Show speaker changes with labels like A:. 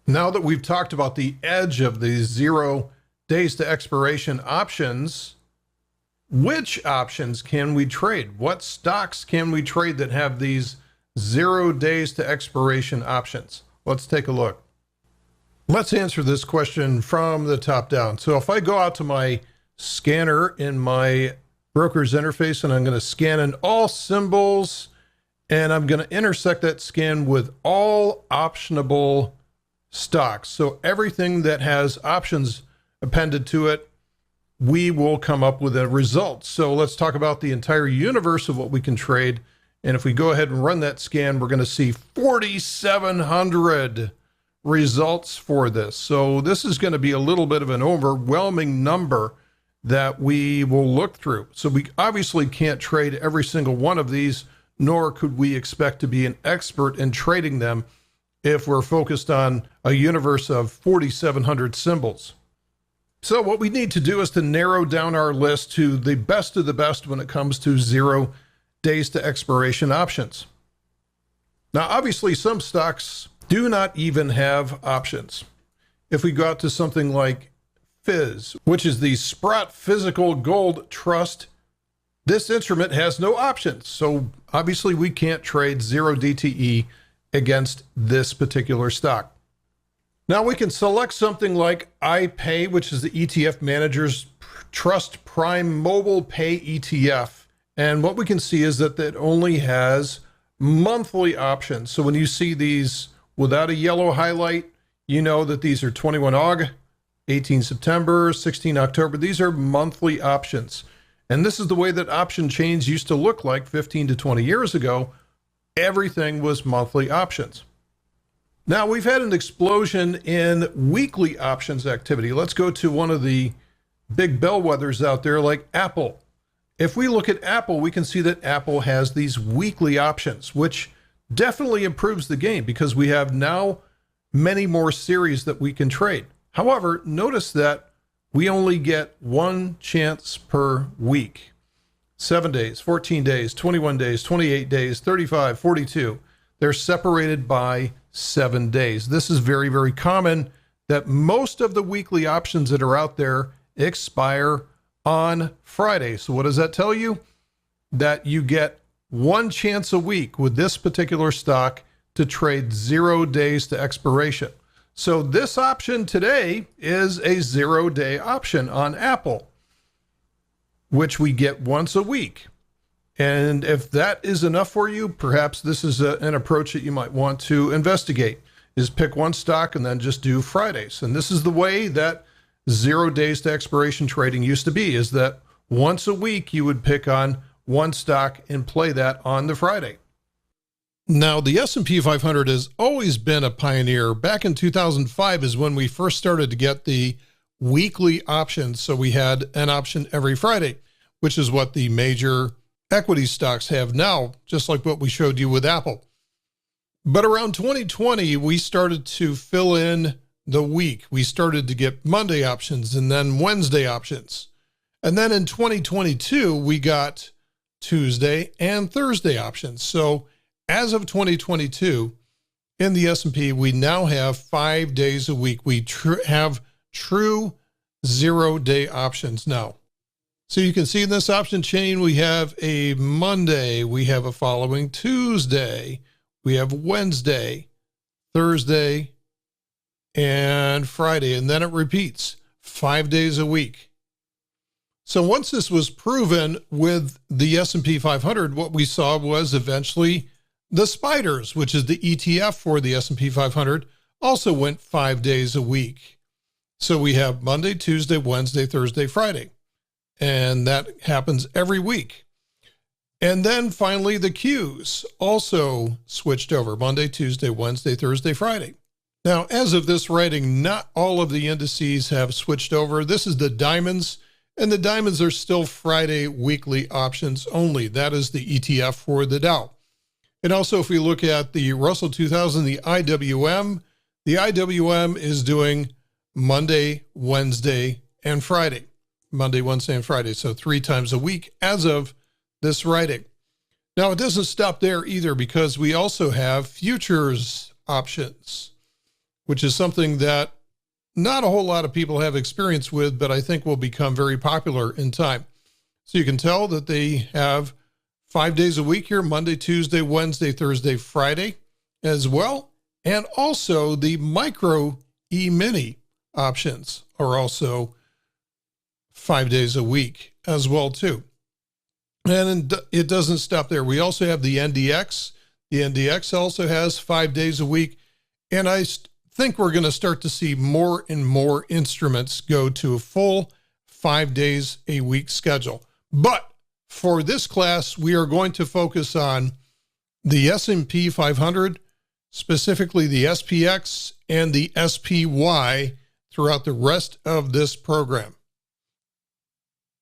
A: Now that we've talked about the edge of the 0 days to expiration options, which options can we trade? What stocks can we trade that have these 0 days to expiration options? Let's take a look. Let's answer this question from the top down. So if I go out to my scanner in my broker's interface and I'm going to scan in all symbols and I'm going to intersect that scan with all optionable stocks. So everything that has options appended to it, we will come up with a result. So let's talk about the entire universe of what we can trade. And if we go ahead and run that scan, we're going to see 4,700 results for this. So this is going to be a little bit of an overwhelming number that we will look through. So we obviously can't trade every single one of these, nor could we expect to be an expert in trading them if we're focused on a universe of 4,700 symbols. So what we need to do is to narrow down our list to the best of the best when it comes to 0 days to expiration options. Now, obviously, some stocks do not even have options. If we go out to something like Fizz, which is the Sprott Physical Gold Trust, this instrument has no options. So obviously we can't trade 0 DTE against this particular stock. Now we can select something like iPay, which is the ETF Manager's Trust Prime Mobile Pay ETF. And what we can see is that it only has monthly options. So when you see these without a yellow highlight, you know that these are 21 Aug, 18 September, 16 October. These are monthly options. And this is the way that option chains used to look like 15 to 20 years ago. Everything was monthly options. Now we've had an explosion in weekly options activity. Let's go to one of the big bellwethers out there like Apple. If we look at Apple, we can see that Apple has these weekly options, which definitely improves the game because we have now many more series that we can trade. However, notice that we only get one chance per week. 7 days, 14 days, 21 days, 28 days, 35, 42. They're separated by 7 days. This is very, very common that most of the weekly options that are out there expire on Friday. So what does that tell you? That you get one chance a week with this particular stock to trade 0 days to expiration. So this option today is a 0-day option on Apple, which we get once a week. And if that is enough for you, perhaps this is an approach that you might want to investigate, is pick one stock and then just do Fridays. And this is the way that 0 days to expiration trading used to be, is that once a week you would pick on one stock and play that on the Friday. Now, the S&P 500 has always been a pioneer. Back in 2005 is when we first started to get the weekly options. So we had an option every Friday, which is what the major equity stocks have now, just like what we showed you with Apple. But around 2020, we started to fill in the week. We started to get Monday options and then Wednesday options. And then in 2022, we got Tuesday and Thursday options. So as of 2022, in the S&P, we now have 5 days a week. We have true 0-day options now. So you can see in this option chain, we have a Monday, we have a following Tuesday, we have Wednesday, Thursday, and Friday, and then it repeats 5 days a week. So once this was proven with the S&P 500, what we saw was eventually the spiders, which is the ETF for the S&P 500, also went 5 days a week. So we have Monday, Tuesday, Wednesday, Thursday, Friday. And that happens every week. And then finally the Qs also switched over Monday, Tuesday, Wednesday, Thursday, Friday. Now, as of this writing, not all of the indices have switched over. This is the diamonds, and the diamonds are still Friday weekly options only. That is the ETF for the Dow. And also, if we look at the Russell 2000, the IWM is doing Monday, Wednesday, and Friday. Monday, Wednesday, and Friday. So 3 times a week as of this writing. Now, it doesn't stop there either, because we also have futures options. which is something that not a whole lot of people have experience with, but I think will become very popular in time. So you can tell that they have 5 days a week here, Monday, Tuesday, Wednesday, Thursday, Friday as well. And also the micro E-mini options are also 5 days a week as well too. And it doesn't stop there. We also have the NDX. The NDX also has 5 days a week. And I think we're going to start to see more and more instruments go to a full 5 days a week schedule. But for this class, we are going to focus on the S&P 500, specifically the SPX and the SPY throughout the rest of this program.